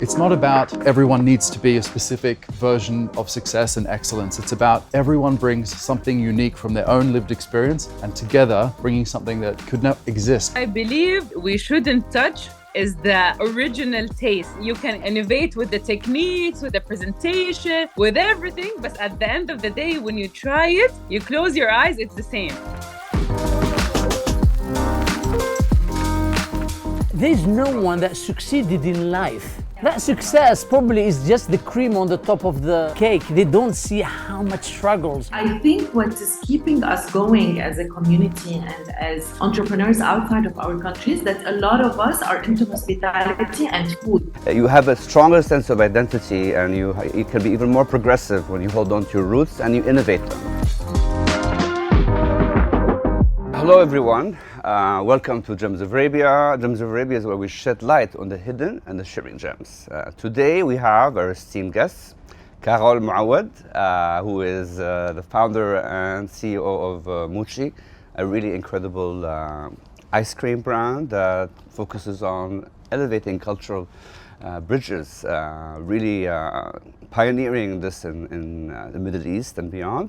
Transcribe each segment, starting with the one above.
It's not about everyone needs to be a specific version of success and excellence. It's about everyone brings something unique from their own lived experience and together bringing something that could not exist. I believe we shouldn't touch is the original taste. You can innovate with the techniques, with the presentation, with everything, but at the end of the day, when you try it, you close your eyes, it's the same. There's no one that succeeded in life. That success probably is just the cream on the top of the cake. They don't see how much struggles. I think what is keeping us going as a community and as entrepreneurs outside of our countries, that a lot of us are into hospitality and food. You have a stronger sense of identity, and you can be even more progressive when you hold on to your roots and you innovate them. Hello everyone, welcome to Gems of Arabia. Gems of Arabia is where we shed light on the hidden and the shimmering gems. Today we have our esteemed guest, Carol Mouawad, who is the founder and CEO of Mochi, a really incredible ice cream brand that focuses on elevating cultural bridges, really pioneering this in the Middle East and beyond.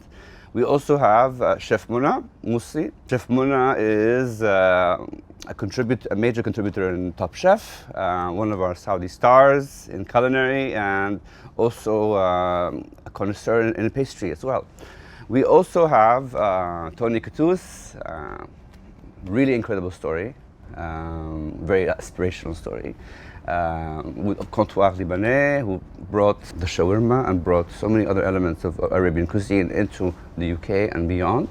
We also have Chef Mona Moussi. Chef Mona is a major contributor in Top Chef, one of our Saudi stars in Culinary, and also a connoisseur in pastry as well. We also have Tony Katous, really incredible story, very aspirational story. With Comptoir Libanais, who brought the shawarma and brought so many other elements of Arabian cuisine into the UK and beyond.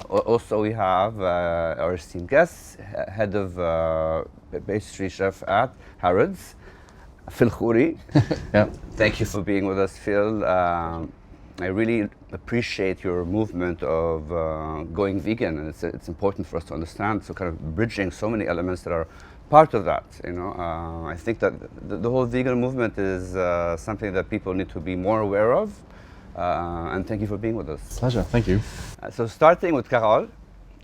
Also we have our esteemed guest, head of pastry chef at Harrods, Phil Khouri. Yeah. Thank you for being with us, Phil. I really appreciate your movement of going vegan, and it's important for us to understand, so kind of bridging so many elements that are part of that. I think that the whole vegan movement is something that people need to be more aware of, and thank you for being with us. Pleasure, thank you. So starting with Carol,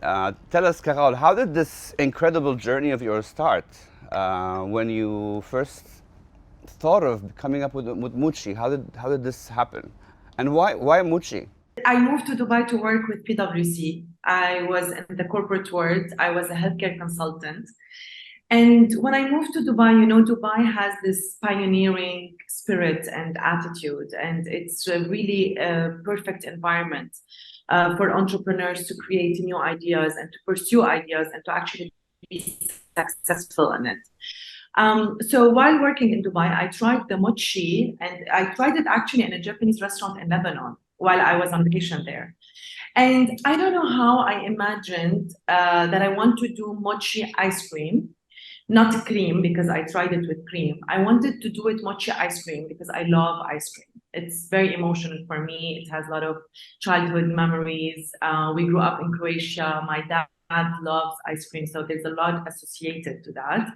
tell us, Carol, how did this incredible journey of yours start? When you first thought of coming up with Mochi, how did this happen? And why Mochi? I moved to Dubai to work with PwC. I was in the corporate world. I was a healthcare consultant. And when I moved to Dubai, Dubai has this pioneering spirit and attitude, and it's really a perfect environment for entrepreneurs to create new ideas and to pursue ideas and to actually be successful in it. So while working in Dubai, I tried the mochi, and I tried it actually in a Japanese restaurant in Lebanon while I was on vacation there. And I don't know how I imagined that I want to do mochi ice cream. Not cream, because I tried it with cream. I wanted to do it mochi ice cream because I love ice cream. It's very emotional for me. It has a lot of childhood memories. We grew up in Croatia. My dad loves ice cream, so there's a lot associated to that.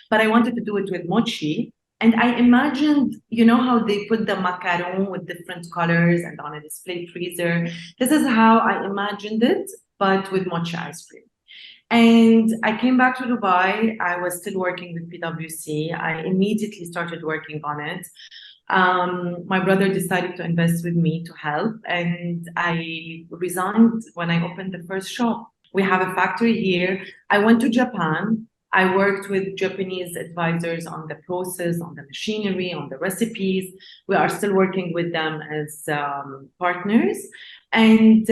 But I wanted to do it with mochi. And I imagined, how they put the macaron with different colors and on a display freezer. This is how I imagined it, but with mochi ice cream. And I came back to Dubai. I was still working with PwC. I immediately started working on it. My brother decided to invest with me to help, and I resigned when I opened the first shop. We have a factory here. I went to Japan. I worked with Japanese advisors on the process, on the machinery, on the recipes. We are still working with them as partners. And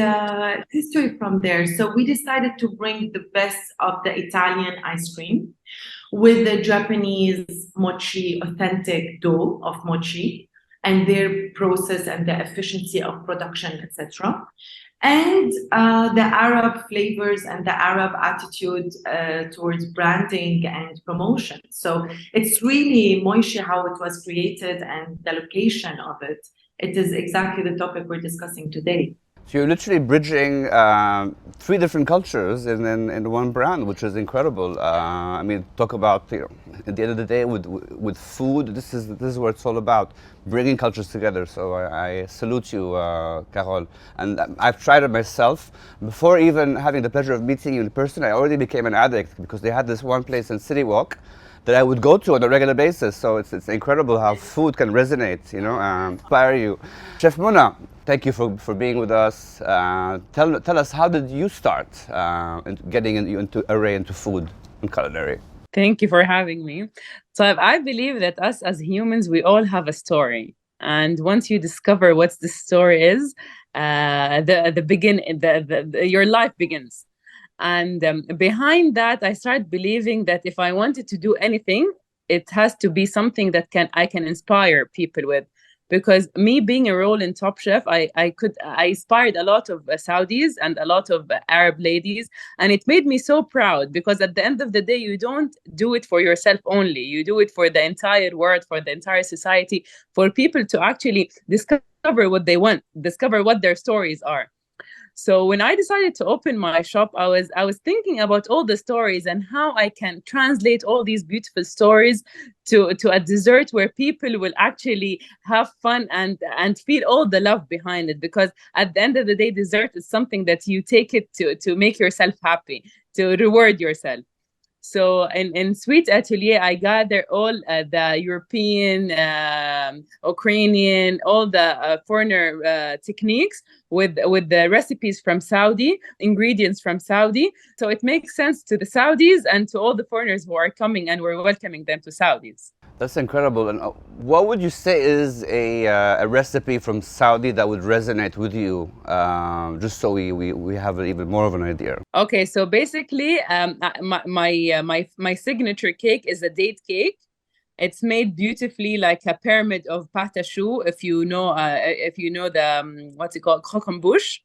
history from there. So we decided to bring the best of the Italian ice cream with the Japanese mochi, authentic dough of mochi, and their process and the efficiency of production, etc. And the Arab flavors and the Arab attitude towards branding and promotion. So it's really mochi, how it was created, and the location of it. It is exactly the topic we're discussing today. So you're literally bridging three different cultures in one brand, which is incredible. I mean, talk about, at the end of the day, with food, this is what it's all about, bringing cultures together. So I salute you, Carol. And I've tried it myself. Before even having the pleasure of meeting you in person, I already became an addict because they had this one place in City Walk that I would go to on a regular basis. So it's incredible how food can resonate, inspire you. Chef Mona, thank you for being with us. Tell us, how did you start getting into food and culinary? Thank you for having me. So I believe that us as humans, we all have a story. And once you discover what the story is, your life begins. And behind that, I started believing that if I wanted to do anything, it has to be something that I can inspire people with. Because me being a role in Top Chef, I inspired a lot of Saudis and a lot of Arab ladies, and it made me so proud, because at the end of the day, you don't do it for yourself only. You do it for the entire world, for the entire society, for people to actually discover what they want, discover what their stories are. So when I decided to open my shop, I was thinking about all the stories and how I can translate all these beautiful stories to a dessert where people will actually have fun and feel all the love behind it. Because at the end of the day, dessert is something that you take it to make yourself happy, to reward yourself. So in Sweet Atelier, I gather all the European, Ukrainian, all the foreigner techniques with the recipes from Saudi, ingredients from Saudi. So it makes sense to the Saudis and to all the foreigners who are coming, and we're welcoming them to Saudis. That's incredible. And what would you say is a recipe from Saudi that would resonate with you, just so we have even more of an idea? Okay, so basically, my signature cake is a date cake. It's made beautifully like a pyramid of pâte à choux, if you know the what's it called, croquembouche,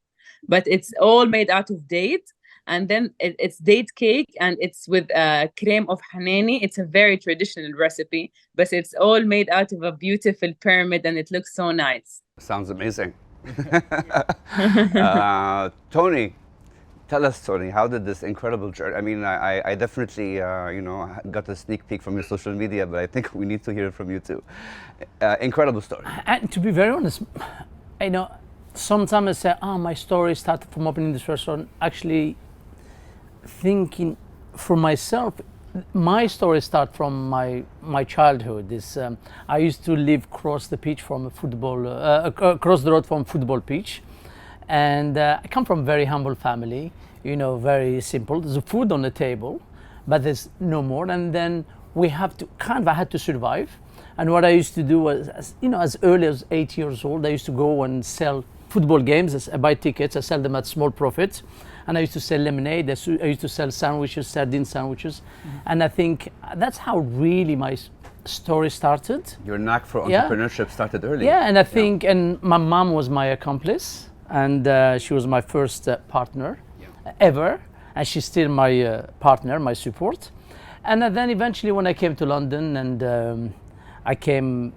but it's all made out of date. And then it's date cake, and it's with crème of haneni. It's a very traditional recipe, but it's all made out of a beautiful pyramid, and it looks so nice. Sounds amazing. Tony, tell us, Tony, how did this incredible journey? I mean, I definitely, got a sneak peek from your social media, but I think we need to hear it from you too. Incredible story. And to be very honest, sometimes I say, my story started from opening this restaurant. Actually, thinking for myself, my story starts from my childhood. I used to live across the pitch from a football, across the road from football pitch, and I come from a very humble family. Very simple. There's food on the table, but there's no more. And then I had to survive. And what I used to do was, as early as 8 years old, I used to go and sell football games. I buy tickets, I sell them at small profit. And I used to sell lemonade, I used to sell sandwiches, sardine sandwiches. Mm-hmm. And I think that's how really my story started. Your knack for entrepreneurship started early. Yeah, and I think, and my mom was my accomplice, and she was my first partner ever. And she's still my partner, my support. And then eventually when I came to London, and I came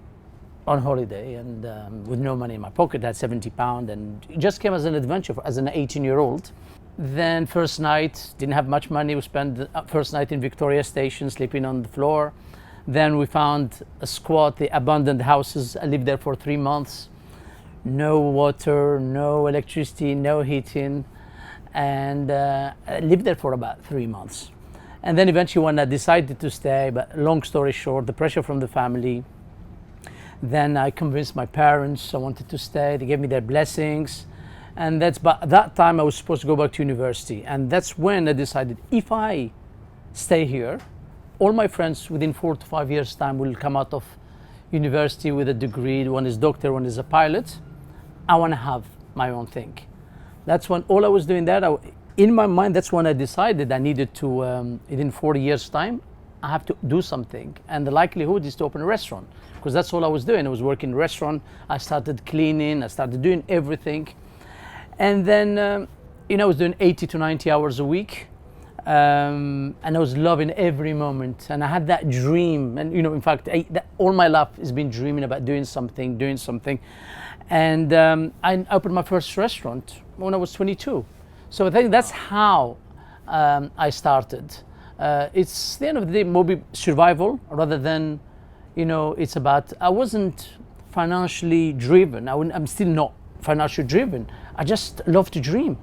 on holiday, and with no money in my pocket, I had £70, and it just came as an adventure as an 18-year-old. Then first night, didn't have much money. We spent the first night in Victoria Station, sleeping on the floor. Then we found a squat, the abandoned houses. I lived there for 3 months. No water, no electricity, no heating. And I lived there for about 3 months. And then eventually when I decided to stay, but long story short, the pressure from the family, then I convinced my parents I wanted to stay. They gave me their blessings. And but that time I was supposed to go back to university. And that's when I decided, if I stay here, all my friends within 4 to 5 years time will come out of university with a degree. One is doctor, one is a pilot. I want to have my own thing. That's when all I was doing that. In my mind, that's when I decided I needed to, within 40 years time, I have to do something. And the likelihood is to open a restaurant, because that's all I was doing. I was working in a restaurant. I started cleaning. I started doing everything. And then, I was doing 80 to 90 hours a week. And I was loving every moment. And I had that dream. And, in fact, all my life has been dreaming about doing something. And I opened my first restaurant when I was 22. So I think that's how I started. It's the end of the day, maybe survival rather than, it's about, I wasn't financially driven. I'm still not financially driven. I just love to dream.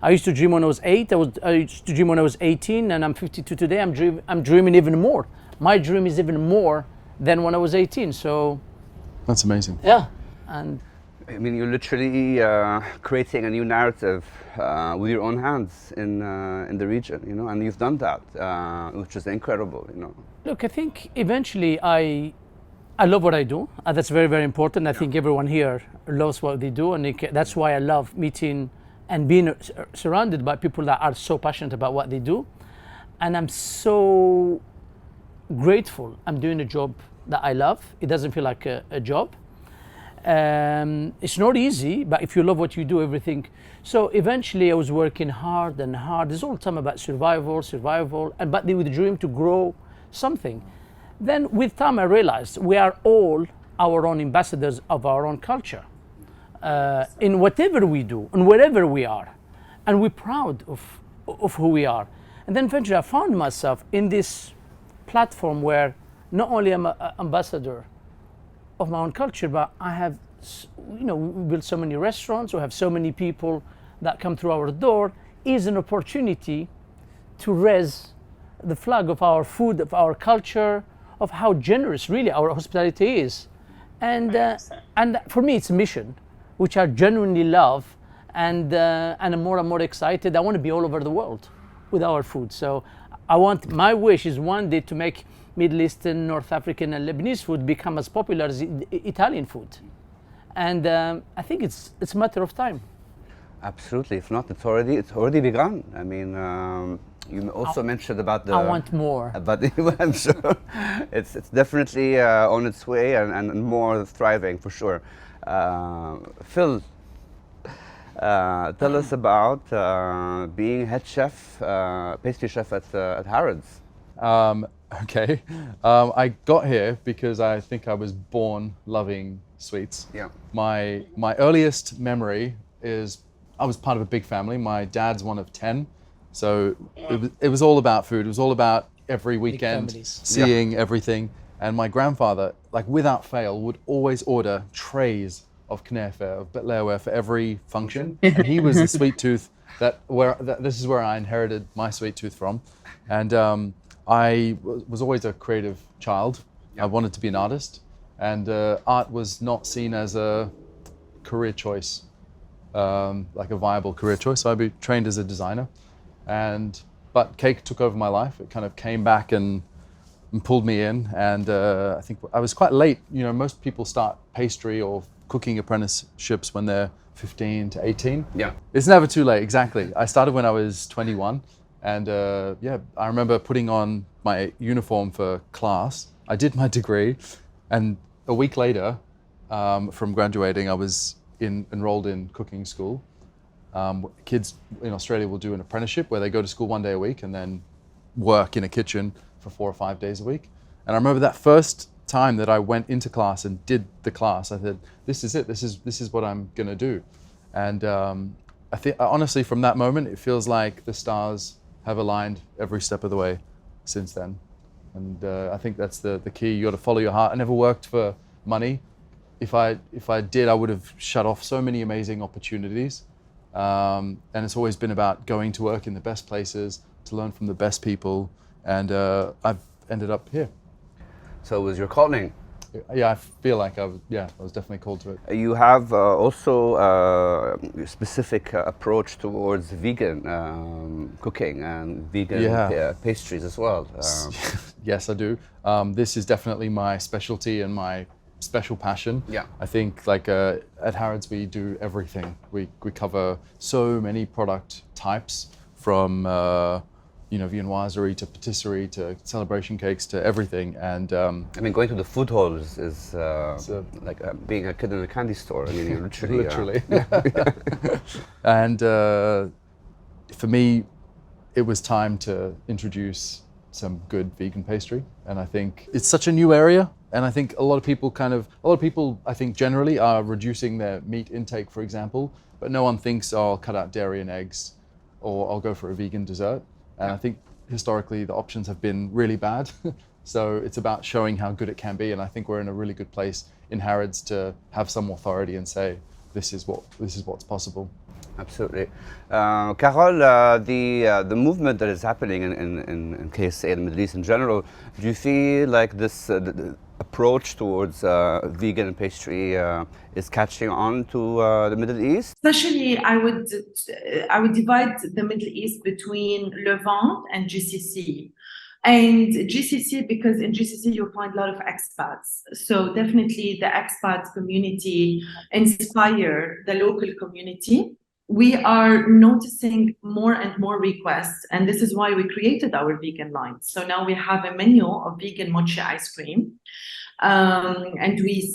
I used to dream when I was 8. I used to dream when I was 18, and I'm 52 today. I'm dreaming even more. My dream is even more than when I was 18. So That's amazing. yeah, and I mean, you're literally creating a new narrative with your own hands in the region, you know, and you've done that, which is incredible, you know. look, I think eventually I love what I do. That's very, very important. I think everyone here loves what they do, and that's why I love meeting and being surrounded by people that are so passionate about what they do. And I'm so grateful I'm doing a job that I love. It doesn't feel like a job. It's not easy, but if you love what you do, everything. So eventually I was working hard and hard. It's all the time about survival, but with the dream to grow something. Then with time I realized we are all our own ambassadors of our own culture. In whatever we do and wherever we are. And we're proud of who we are. And then eventually I found myself in this platform where not only I'm an ambassador of my own culture, but I have, you know, we built so many restaurants, we have so many people that come through our door, is an opportunity to raise the flag of our food, of our culture, of how generous really our hospitality is. And for me it's a mission, which I genuinely love, and I'm more and more excited. I want to be all over the world with our food. So my wish is one day to make Middle Eastern, North African and Lebanese food become as popular as Italian food. And I think it's a matter of time. Absolutely. If not, it's already begun. I mean, you also mentioned about the. I want more. But I'm sure it's definitely on its way and more thriving for sure. Phil, tell us about being head chef, pastry chef at Harrods. Okay. I got here because I think I was born loving sweets. Yeah. My earliest memory is I was part of a big family. My dad's one of 10. So it was all about food. It was all about every weekend seeing everything. And my grandfather, like without fail, would always order trays of knefe, of betlewe for every function. And he was the sweet tooth this is where I inherited my sweet tooth from. And I was always a creative child. I wanted to be an artist. And art was not seen as a career choice, like a viable career choice. So I trained as a designer. But cake took over my life. It kind of came back and pulled me in. And I think I was quite late. You know, most people start pastry or cooking apprenticeships when they're 15 to 18. Yeah. It's never too late, exactly. I started when I was 21. And I remember putting on my uniform for class. I did my degree. And a week later, from graduating, I was enrolled in cooking school. Kids in Australia will do an apprenticeship where they go to school 1 day a week and then work in a kitchen for 4 or 5 days a week. And I remember that first time that I went into class and did the class, I said, this is it, this is what I'm gonna do. And I think honestly from that moment, it feels like the stars have aligned every step of the way since then. And I think that's the key. You got to follow your heart. I never worked for money. If I did, I would have shut off so many amazing opportunities. And it's always been about going to work in the best places, to learn from the best people. And I've ended up here. So it was your calling. Yeah, I feel like I was definitely called to it. You have also a specific approach towards vegan cooking and vegan pastries as well. Yes, I do. This is definitely my specialty and my special passion. Yeah. I think like at Harrods we do everything. We cover so many product types from viennoiserie to patisserie to celebration cakes to everything. And I mean, going to the food halls is like being a kid in a candy store. I mean, you literally. And for me, it was time to introduce some good vegan pastry. And I think it's such a new area. And I think a lot of people I think generally are reducing their meat intake, for example, but no one thinks, oh, I'll cut out dairy and eggs, or I'll go for a vegan dessert. And I think historically the options have been really bad. So it's about showing how good it can be. And I think we're in a really good place in Harrods to have some authority and say, this is what's possible. Absolutely. Carol, the movement that is happening in KSA and the Middle East in general, do you feel like this the approach towards vegan pastry is catching on to the Middle East? Especially, I would divide the Middle East between Levant and GCC. And GCC, because in GCC you'll find a lot of expats. So definitely the expat community inspire the local community. We are noticing more and more requests, and this is why we created our vegan line. So now we have a menu of vegan mochi ice cream. And we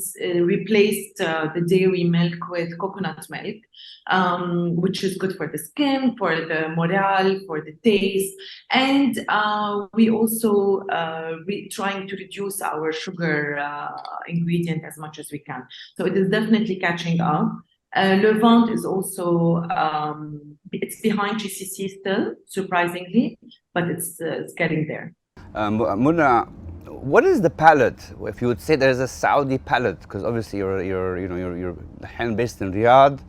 replaced the dairy milk with coconut milk, which is good for the skin, for the morale, for the taste. And we also trying to reduce our sugar ingredient as much as we can. So it is definitely catching up. Levant is also, it's behind GCC still, surprisingly, but it's getting there. Muna, what is the palate? If you would say there's a Saudi palate, because obviously you're based in Riyadh,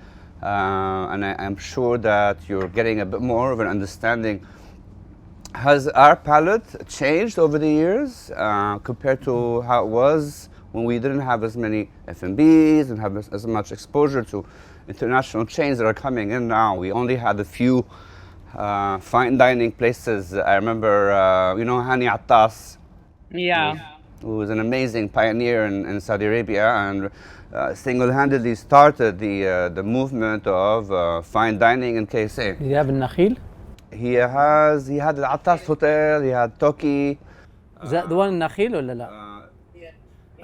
and I'm sure that you're getting a bit more of an understanding. Has our palate changed over the years compared to how it was when we didn't have as many F&Bs and have as much exposure to international chains that are coming in now? We only had a few fine dining places. I remember, Hani Attas. Yeah. Who was an amazing pioneer in Saudi Arabia and single-handedly started the movement of fine dining in KSA. Did you have Nakhil? He had the Attas Hotel, he had Toki. Is that the one in Nakhil or la?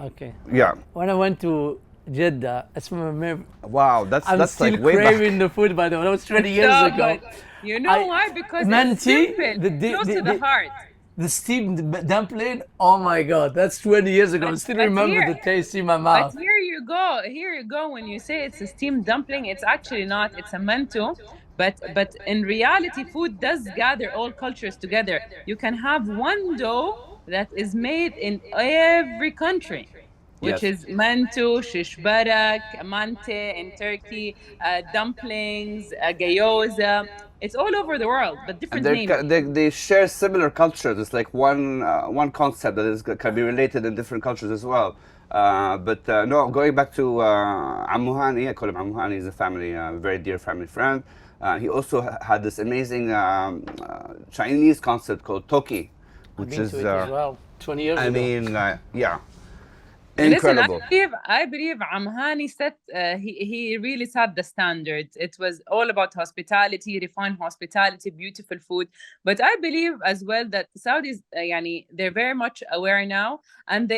Okay. Yeah. When I went to Jeddah, I remember. Wow, that's still like way craving back. the food, by the way. That was 20 years ago. But you know why? Because it's Manti, simple, close to the heart. The steamed dumpling, oh my God, that's 20 years ago. I still remember the taste in my mouth. But here you go. When you say it's a steamed dumpling, it's actually not. It's a mantu. But in reality, food does gather all cultures together. You can have one dough that is made in every country, which is mantu, shish barak, mante in Turkey, dumplings, gyoza. It's all over the world, but different names. They share similar cultures. It's like one concept that can be related in different cultures as well. No, going back to Ammu Hani, I call him Ammu Hani. He's a family, very dear family friend. He also had this amazing Chinese concept called Toki, which is as well 20 years ago. I mean, yeah. Incredible. Listen, I believe Amhani set, he really set the standards. It was all about hospitality, refined hospitality, beautiful food. But I believe as well that Saudis, they're very much aware now, and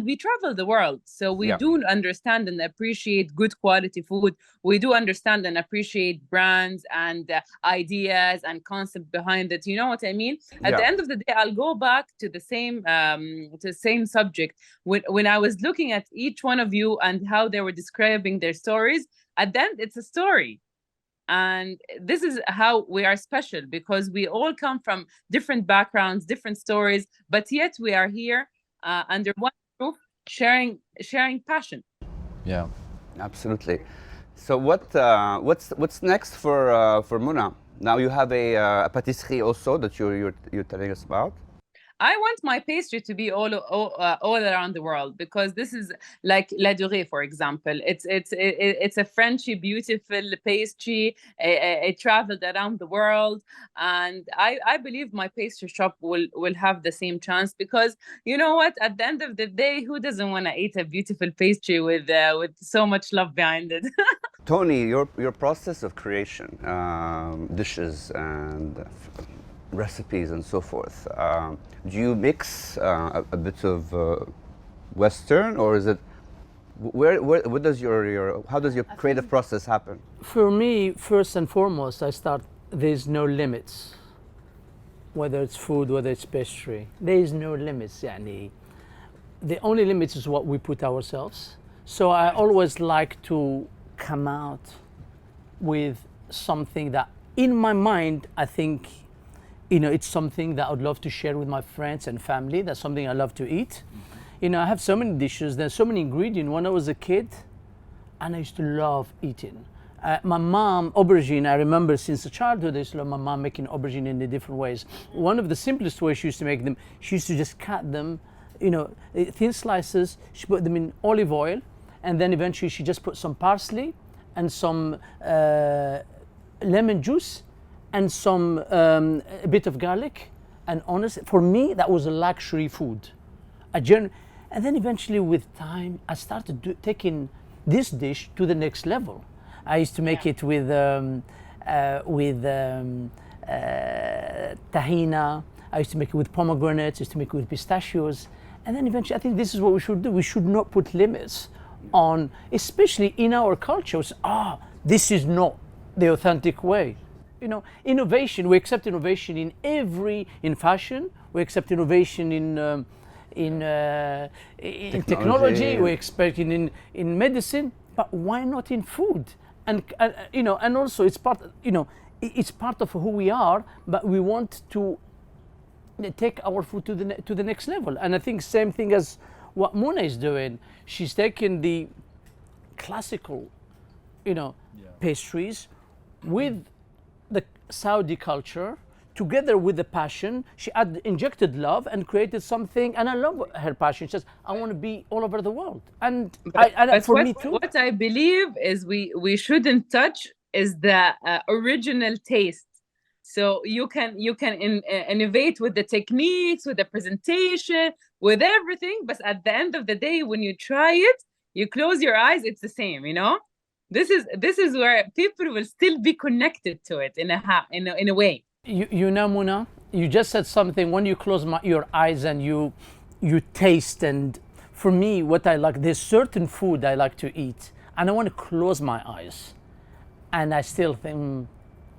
we travel the world. So we do understand and appreciate good quality food. We do understand and appreciate brands and ideas and concept behind it. You know what I mean? At the end of the day, I'll go back to the same subject. When I was looking at each one of you and how they were describing their stories, at the end, it's a story. And this is how we are special, because we all come from different backgrounds, different stories, but yet we are here under one roof, sharing passion. Yeah, absolutely. So what's next for Muna? Now you have a patisserie also that you're telling us about. I want my pastry to be all around the world, because this is like La Durée, for example. It's a Frenchy, beautiful pastry. It traveled around the world, and I believe my pastry shop will have the same chance, because you know what? At the end of the day, who doesn't want to eat a beautiful pastry with so much love behind it? Tony, your process of creation, dishes and recipes and so forth. Do you mix a bit of Western, or is it what does how does your creative process happen? For me, first and foremost, there's no limits. Whether it's food, whether it's pastry, there is no limits. The only limits is what we put ourselves. So I always like to come out with something that, in my mind, I think, it's something that I would love to share with my friends and family. That's something I love to eat. I have so many dishes. There's so many ingredients. When I was a kid, and I used to love eating. My mom, aubergine, I remember since childhood, I used to love my mom making aubergine in the different ways. One of the simplest ways she used to make them, she used to just cut them, thin slices. She put them in olive oil, and then eventually she just put some parsley and some lemon juice and some a bit of garlic. And honestly, for me, that was a luxury food. And then eventually, with time, I started taking this dish to the next level. I used to make it with tahina. I used to make it with pomegranates. I used to make it with pistachios. And then eventually, I think this is what we should do. We should not put limits on, especially in our cultures. This is not the authentic way. Innovation. We accept innovation in fashion. We accept innovation in technology. We expect in medicine. But why not in food? And also it's part of who we are, but we want to take our food to the next level. And I think same thing as what Mona is doing. She's taking the classical, pastries with the Saudi culture, together with the passion. She injected love and created something, and I love her passion. She says, I want to be all over the world. And for me too. What I believe is we shouldn't touch is the original taste. So you can innovate with the techniques, with the presentation, with everything, but at the end of the day, when you try it, you close your eyes, it's the same, This is where people will still be connected to it in a way. Muna, you just said something. When you close your eyes and you taste, and for me, what I like, there's certain food I like to eat, and I want to close my eyes, and I still think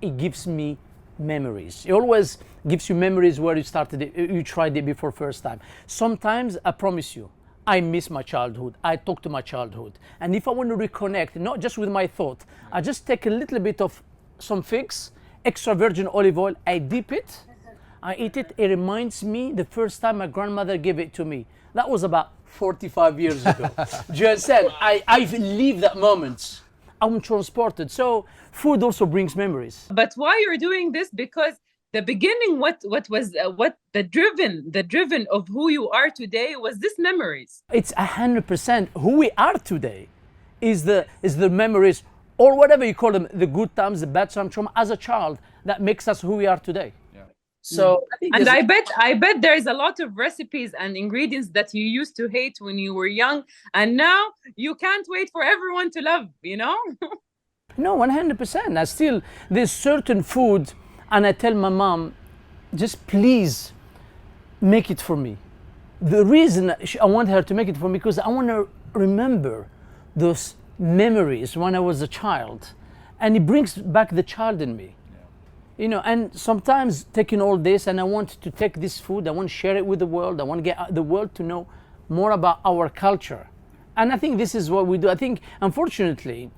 it gives me memories. It always gives you memories where you started it, you tried it before first time. Sometimes, I promise you, I miss my childhood. I talk to my childhood, and if I want to reconnect, not just with my thought, I just take a little bit of some figs, extra virgin olive oil, I dip it, I eat it. It reminds me the first time my grandmother gave it to me. That was about 45 years ago. Just said, I live that moment. I'm transported. So food also brings memories. But why you're doing this? Because the beginning, what the driven of who you are today was this memories. It's 100% who we are today is the memories, or whatever you call them, the good times, the bad times, trauma as a child, that makes us who we are today. Yeah. So I bet there is a lot of recipes and ingredients that you used to hate when you were young, and now you can't wait for everyone to love, No, 100%. There's certain food, and I tell my mom, just please make it for me. The reason I want her to make it for me, because I want to remember those memories when I was a child, and it brings back the child in me. And sometimes taking all this, and I want to take this food, I want to share it with the world, I want to get the world to know more about our culture. And I think this is what we do. I think, unfortunately,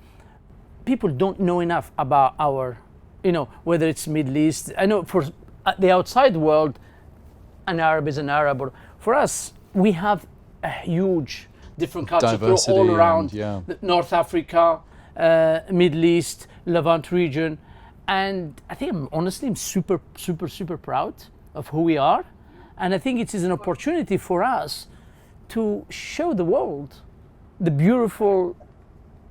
people don't know enough about our, whether it's Middle East. I know for the outside world, an Arab is an Arab, or for us, we have a huge different cultures all around, North Africa, Middle East, Levant region. And I think, I'm super, super, super proud of who we are. And I think it is an opportunity for us to show the world the beautiful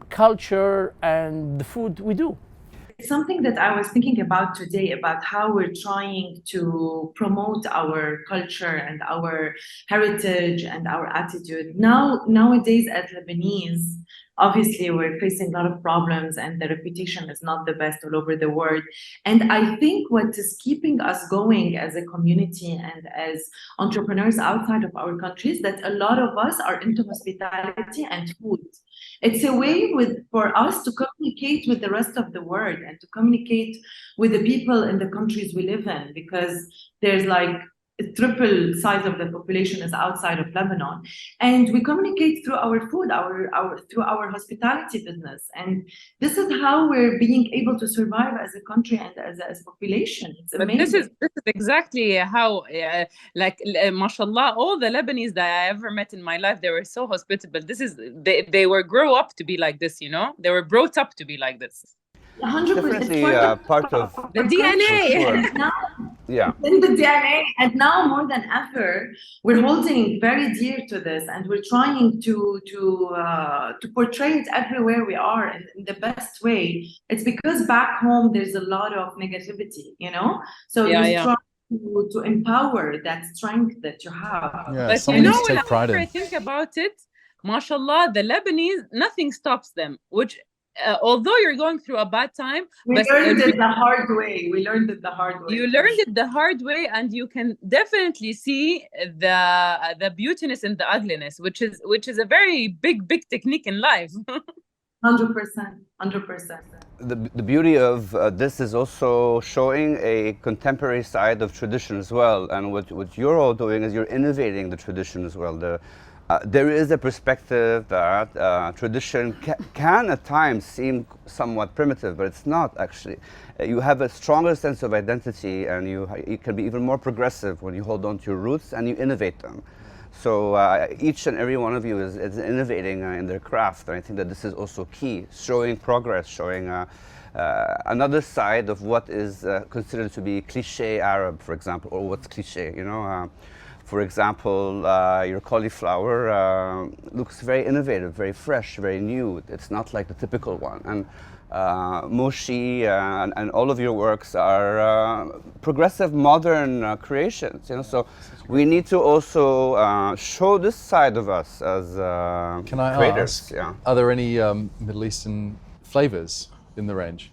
culture and the food we do. It's something that I was thinking about today, about how we're trying to promote our culture and our heritage and our attitude. Nowadays, as Lebanese, obviously we're facing a lot of problems, and the reputation is not the best all over the world. And I think what is keeping us going as a community and as entrepreneurs outside of our countries, that a lot of us are into hospitality and food. It's a way for us to communicate with the rest of the world and to communicate with the people in the countries we live in, because there's like a triple size of the population is outside of Lebanon, and we communicate through our food, through our hospitality business, and this is how we're being able to survive as a country and as a population. It's amazing. But this is exactly how, mashallah, all the Lebanese that I ever met in my life, they were so hospitable. They were grow up to be like this, They were brought up to be like this. 100%. definitely part of The DNA. sure. Now, Yeah. in the DNA, and now more than ever, we're holding very dear to this, and we're trying to portray it everywhere we are in the best way. It's because back home there's a lot of negativity, you know. So Yeah, you yeah. try to empower that strength that you have. Yeah, But you something know, to take pride whenever I in. think about it, mashallah, the Lebanese, nothing stops them, which although you're going through a bad time, We but learned it the hard way. We learned it the hard way. you learned it the hard way, and you can definitely see the beautiness and the ugliness, which is a very big technique in life. 100%, 100%. The beauty of this is also showing a contemporary side of tradition as well. And what you're all doing is you're innovating the tradition as well. There is a perspective that tradition can at times seem somewhat primitive, but it's not actually. You have a stronger sense of identity, and you can be even more progressive when you hold on to your roots and you innovate them. So each and every one of you is innovating in their craft, and I think that this is also key, showing progress, showing another side of what is considered to be cliché Arab, for example, or what's cliché, you know. For example, your cauliflower looks very innovative, very fresh, very new. It's not like the typical one. And Moshi and all of your works are progressive, modern creations. You know, so we need to also show this side of us as Can I creators. ask, Yeah. are there any Middle Eastern flavors in the range?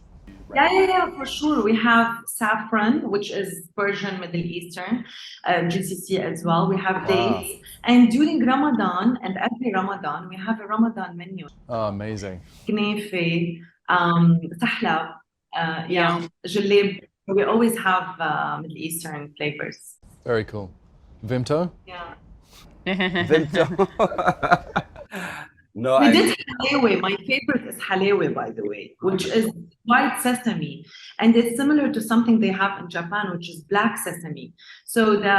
Yeah, for sure. We have saffron, which is Persian, Middle Eastern, GCC as well. We have dates. And during Ramadan, and every Ramadan, we have a Ramadan menu. Oh, amazing. Knefe, sahlab, Yeah. jaleb. We always have Middle Eastern flavors. Very cool. Vimto? Yeah. Vimto. No, We did halewe. My favorite is halewe, by the way, which is white sesame. And it's similar to something they have in Japan, which is black sesame. So the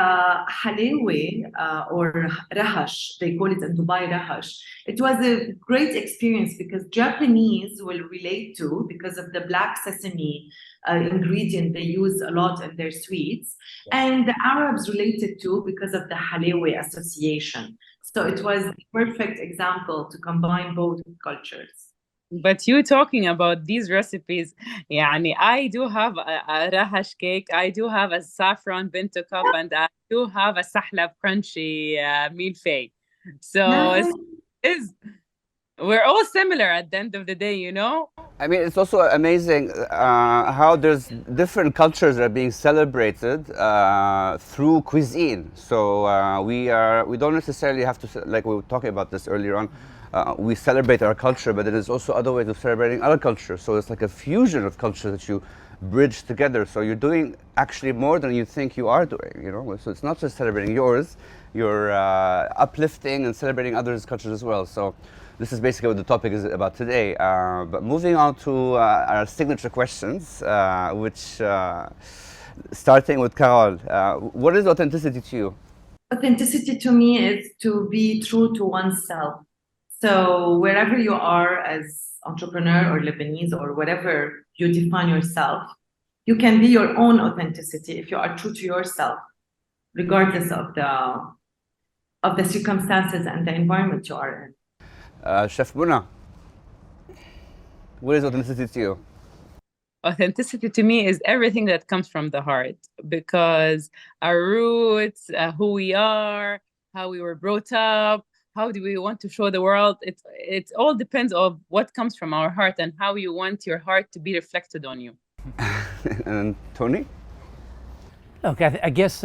halewe, or rahash, they call it in Dubai rahash. It was a great experience because Japanese will relate to, because of the black sesame ingredient they use a lot in their sweets. And the Arabs related to because of the halewe association. So it was the perfect example to combine both cultures. But you talking about these recipes, يعني I do have a rahash cake, I do have a saffron bento cup, and I do have a sahlab crunchy milfei. So we're all similar at the end of the day, you know? I mean, it's also amazing how there's different cultures that are being celebrated through cuisine. So we don't necessarily have to, like we were talking about this earlier on, we celebrate our culture, but there is also other ways of celebrating other cultures. So it's like a fusion of culture that you bridge together. So you're doing actually more than you think you are doing, you know? So it's not just celebrating yours, you're uplifting and celebrating others' cultures as well. So this is basically what the topic is about today. But moving on to our signature questions, which starting with Carol, what is authenticity to you? Authenticity to me is to be true to oneself. So wherever you are as entrepreneur or Lebanese or whatever you define yourself, you can be your own authenticity if you are true to yourself, regardless of the circumstances and the environment you are in. Chef Buna, what is authenticity to you? Authenticity to me is everything that comes from the heart, because our roots, who we are, how we were brought up, how do we want to show the world, it all depends on what comes from our heart and how you want your heart to be reflected on you. And Tony? Look, I guess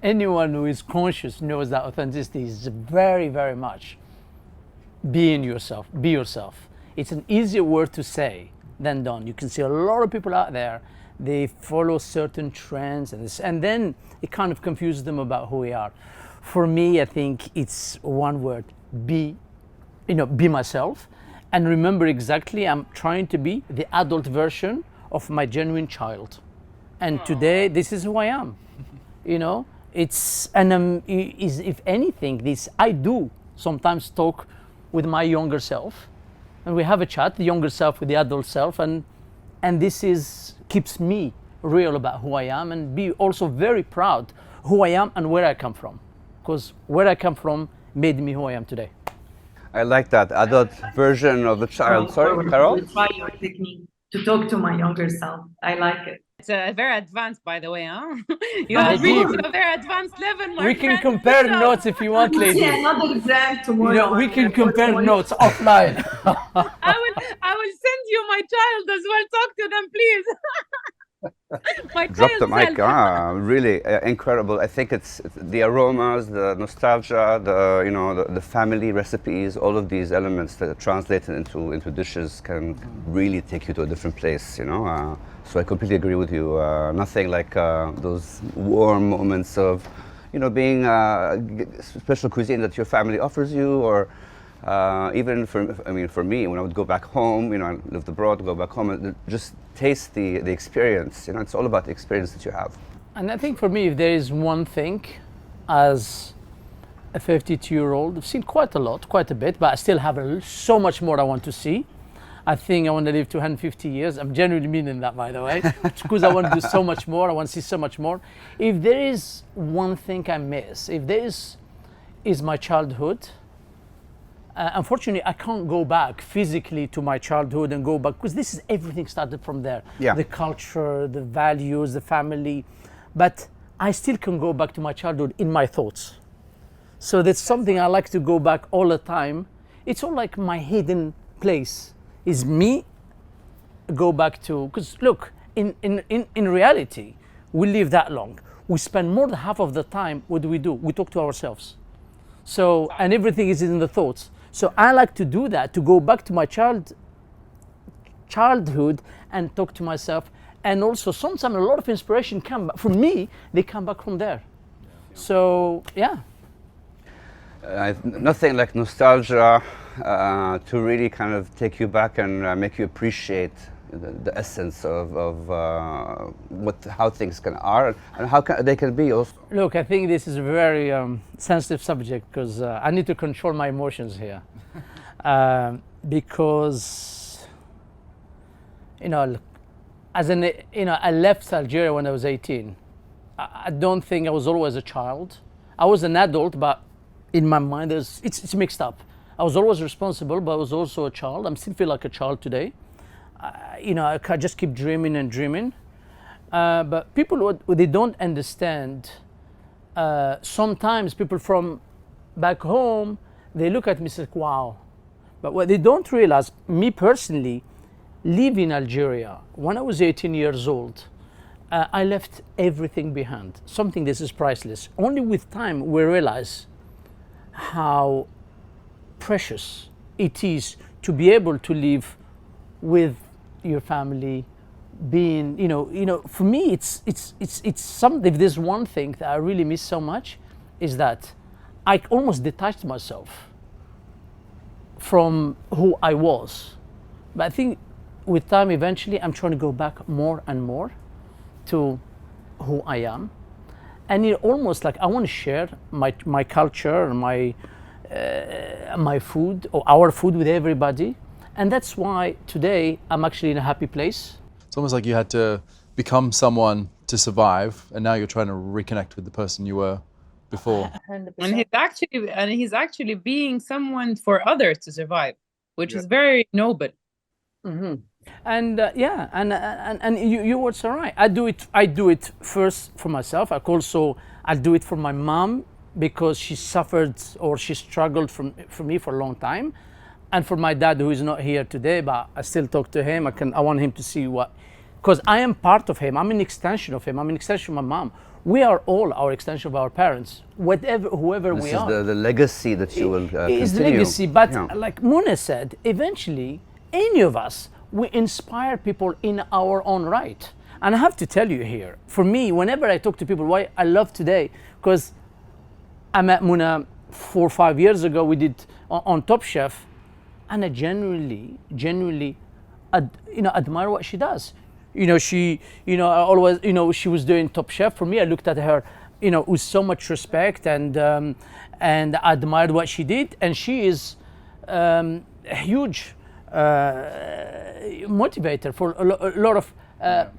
anyone who is conscious knows that authenticity is very, very much being yourself, be yourself. It's an easier word to say than done. You can see a lot of people out there, they follow certain trends and then it kind of confuses them about who we are. For me, I think it's one word, be myself, and remember exactly I'm trying to be the adult version of my genuine child. And today, this is who I am. You know, if anything, I do sometimes talk with my younger self and we have a chat, the younger self with the adult self, and this is keeps me real about who I am, and be also very proud who I am and where I come from, because where I come from made me who I am today. I like that adult version of the child. Sorry, Carol? To try your technique to talk to my younger self. I like it. It's very advanced, by the way, huh? You Ah, have reached deep. a very advanced level, my We can friend. compare So- notes if you want, See ladies. another brand tomorrow. You know, we can and compare tomorrow. notes offline. I will send you my child as well. Talk to them, please. My Drop child the mic. self. Really incredible. I think it's the aromas, the nostalgia, the family recipes, all of these elements that are translated into dishes can really take you to a different place. So I completely agree with you. Nothing like those warm moments of, being special cuisine that your family offers you, or even for me, when I would go back home, I lived abroad, go back home and just taste the experience. It's all about the experience that you have. And I think for me, if there is one thing, as a 52-year-old, I've seen quite a bit, but I still have so much more I want to see. I think I want to live to 150 years. I'm genuinely meaning that, by the way, because I want to do so much more. I want to see so much more. If there is one thing I miss, if there is my childhood. Unfortunately, I can't go back physically to my childhood and go back, because this is everything started from there. Yeah. The culture, the values, the family. But I still can go back to my childhood in my thoughts. So that's something I like to go back all the time. It's all like my hidden place is me go back to, because look, in reality, we live that long. We spend more than half of the time, what do? We talk to ourselves. So, and everything is in the thoughts. So I like to do that, to go back to my childhood and talk to myself. And also sometimes a lot of inspiration come back, for me, they come back from there. So, yeah. Nothing like nostalgia to really kind of take you back and make you appreciate the essence of how things are and how they can be also. Look, I think this is a very sensitive subject, because I need to control my emotions here. Because, I left Algeria when I was 18. I don't think I was always a child. I was an adult, but in my mind, it's mixed up. I was always responsible, but I was also a child. I still feel like a child today. I just keep dreaming and dreaming. But people, they don't understand. Sometimes people from back home, they look at me and say, wow. But what they don't realize, me personally, leaving Algeria, when I was 18 years old, I left everything behind. Something this is priceless. Only with time we realize how precious it is to be able to live with your family, being, for me, it's something. If there's one thing that I really miss so much, is that I almost detached myself from who I was. But I think with time, eventually, I'm trying to go back more and more to who I am. And it almost like I want to share my culture and my food, or our food, with everybody. And that's why today I'm actually in a happy place. It's almost like you had to become someone to survive, and now you're trying to reconnect with the person you were before. 100%. And he's actually being someone for others to survive, which is very noble. Mm-hmm. And and you were so right. I do it first for myself. I do it for my mom, because she suffered or she struggled for me for a long time, and for my dad, who is not here today, but I still talk to him. I want him to see because I am part of him. I'm an extension of him. I'm an extension of my mom. We are all our extension of our parents, whoever we are. This is the legacy that you will continue. It's the legacy, but like Muna said, eventually, any of us, we inspire people in our own right. And I have to tell you here, for me, whenever I talk to people, why I love today, because I met Muna 4 or 5 years ago. We did on Top Chef, and I genuinely, admire what she does. She, I always, she was doing Top Chef. For me, I looked at her, with so much respect, and I admired what she did. And she is a huge motivator for a lot of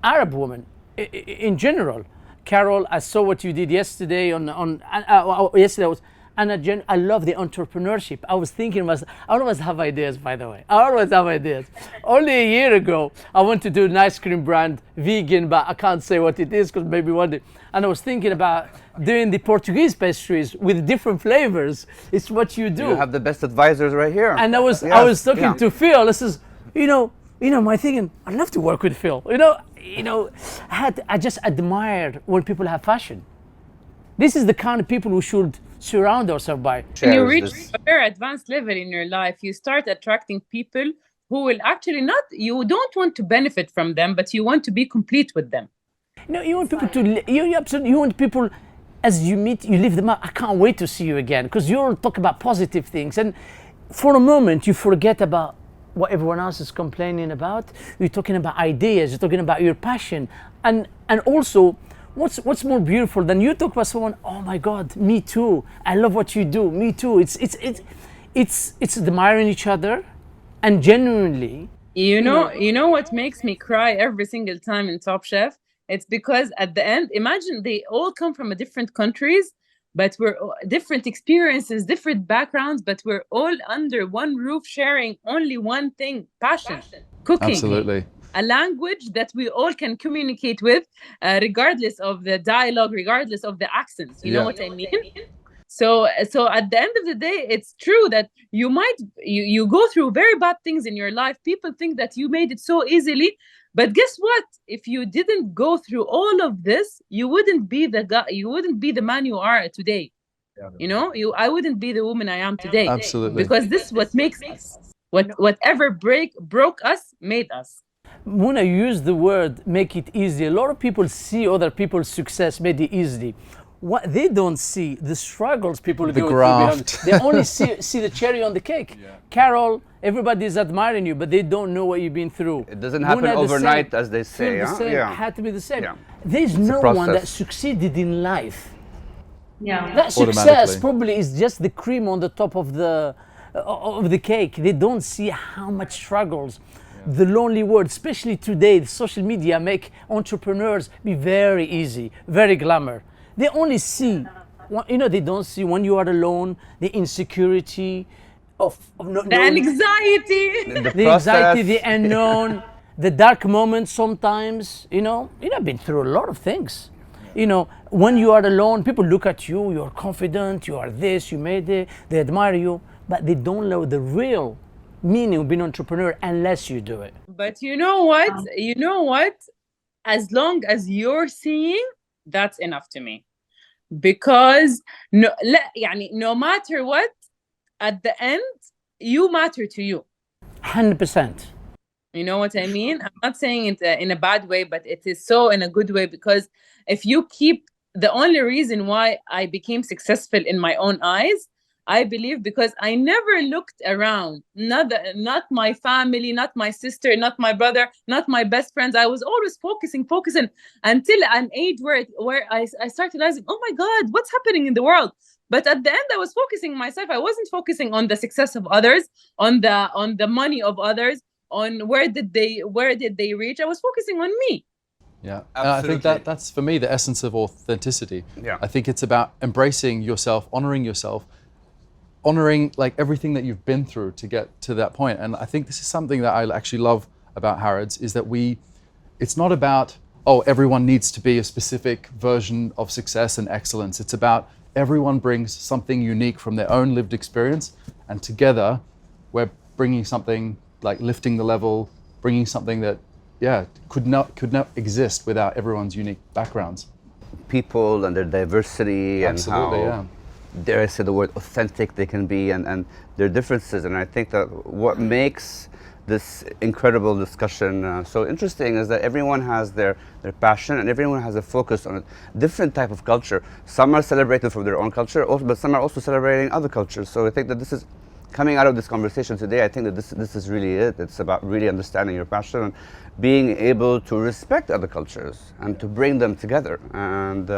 Arab women in general. Carol, I saw what you did yesterday yesterday was, and I love the entrepreneurship. I was thinking, I always have ideas, by the way. I always have ideas. Only a year ago, I wanted to do an ice cream brand, vegan, but I can't say what it is because maybe one day. And I was thinking about doing the Portuguese pastries with different flavors. It's what you do. You have the best advisors right here. And I was talking to Phil. This is, my thinking, I'd love to work with Phil. I just admire when people have passion. This is the kind of people we should surround ourselves by. When you reach a very advanced level in your life, you start attracting people who will actually you don't want to benefit from them, but you want to be complete with them. You want people you want people, as you meet, you live them up. I can't wait to see you again, because you'll talk about positive things. And for a moment, you forget about what everyone else is complaining about. You're talking about ideas, you're talking about your passion. And also, what's more beautiful than you talk about someone, oh my God, me too, I love what you do, me too. It's admiring each other and genuinely. You know what makes me cry every single time in Top Chef? It's because at the end, imagine they all come from different countries, but we're different experiences, different backgrounds, but we're all under one roof sharing only one thing, passion. Cooking. Absolutely. A language that we all can communicate with, regardless of the dialogue, regardless of the accents. You know what I mean? So at the end of the day, it's true that you go through very bad things in your life. People think that you made it so easily, but guess what? If you didn't go through all of this, you wouldn't be the guy. You wouldn't be the man you are today. Yeah. I wouldn't be the woman I am today. Absolutely. Because this is what makes us. Whatever broke us made us. When I use the word make it easy, a lot of people see other people's success made it easy. What they don't see, the struggles people go through. They only see the cherry on the cake. Yeah. Carol, everybody's admiring you, but they don't know what you've been through. It doesn't happen overnight, as they say. Had to be the same. Yeah. There's no one that succeeded in life. Yeah. That success probably is just the cream on the top of the cake. They don't see how much struggles. The lonely world, especially today, the social media make entrepreneurs be very easy, very glamour. They only see, they don't see when you are alone, the insecurity of the anxiety, the anxiety, the unknown, the dark moments sometimes. I've been through a lot of things. When you are alone, people look at you, you're confident, you are this, you made it, they admire you, but they don't know the real meaning of being an entrepreneur unless you do it. But you know what? As long as you're seeing, that's enough to me. Because no matter what, at the end, you matter to you. 100%. You know what I mean? I'm not saying it in a bad way, but it is so in a good way, because if you keep the only reason why I became successful in my own eyes, I believe because I never looked around, not my family, not my sister, not my brother, not my best friends. I was always focusing until an age where I started realizing, oh my God, what's happening in the world? But at the end, I was focusing on myself. I wasn't focusing on the success of others, on the money of others, on where did they reach. I was focusing on me. Yeah, and I think that's for me the essence of authenticity. Yeah, I think it's about embracing yourself, honoring yourself, honoring like everything that you've been through to get to that point. And I think this is something that I actually love about Harrods, is that it's not about, everyone needs to be a specific version of success and excellence. It's about everyone brings something unique from their own lived experience, and together we're bringing something like lifting the level, bringing something that could not exist without everyone's unique backgrounds. People and their diversity. Absolutely, and how, dare I say the word, authentic they can be, and their differences. And I think that what makes this incredible discussion so interesting is that everyone has their passion, and everyone has a focus on a different type of culture. Some are celebrated for their own culture, but some are also celebrating other cultures. So I think that this is, coming out of this conversation today, I think that this is really it. It's about really understanding your passion and being able to respect other cultures and to bring them together. And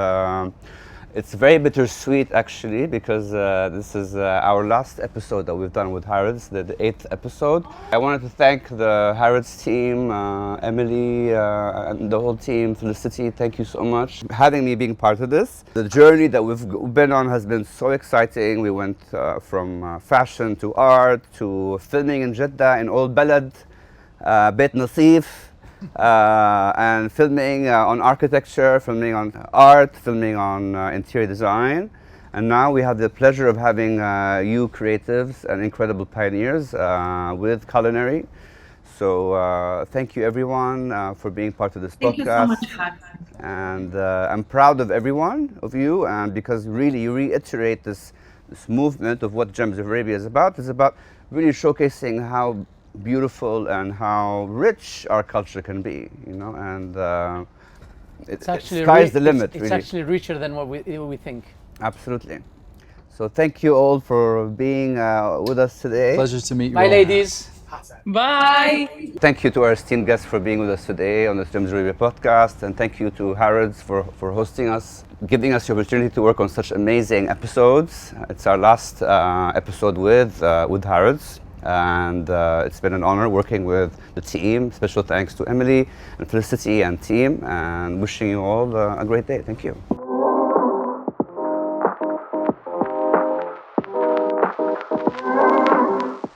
It's very bittersweet actually, because this is our last episode that we've done with Harrods, the 8th episode. I wanted to thank the Harrods team, Emily, and the whole team, Felicity, thank you so much. Having me being part of this. The journey that we've been on has been so exciting. We went from fashion to art to filming in Jeddah, in Old Balad, Beit Nasif, and filming on architecture, filming on art, filming on interior design. And now we have the pleasure of having you creatives and incredible pioneers with Culinary. So thank you everyone for being part of this podcast. Thank you so much, Hassan. And I'm proud of everyone of you, and because really you reiterate this movement of what Gems of Arabia is about. It's about really showcasing how beautiful and how rich our culture can be, you know, and It's actually sky's the limit. It's really. actually richer than what we think. Absolutely. So thank you all for being with us today. Pleasure to meet you. Bye, all. ladies. Bye. Thank you to our esteemed guests for being with us today on the Gems of Arabia podcast, and thank you to Harrods for hosting us, giving us the opportunity to work on such amazing episodes. It's our last episode with Harrods. And it's been an honor working with the team. Special thanks to Emily and Felicity and team, and wishing you all a great day. Thank you.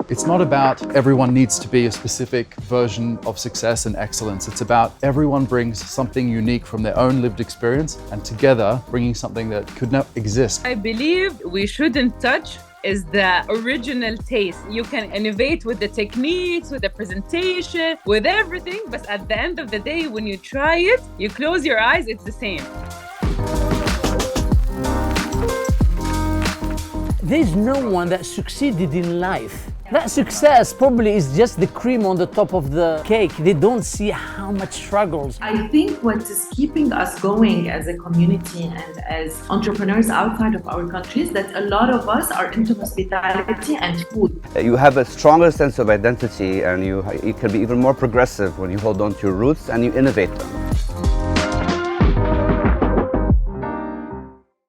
It's not about everyone needs to be a specific version of success and excellence. It's about everyone brings something unique from their own lived experience, and together bringing something that could not exist. I believe we shouldn't touch is the original taste. You can innovate with the techniques, with the presentation, with everything, but at the end of the day, when you try it, you close your eyes, it's the same. There's no one that succeeded in life. That success probably is just the cream on the top of the cake. They don't see how much struggles. I think what is keeping us going as a community and as entrepreneurs outside of our countries, that a lot of us are into hospitality and food. You have a stronger sense of identity, and you can be even more progressive when you hold on to your roots and you innovate them.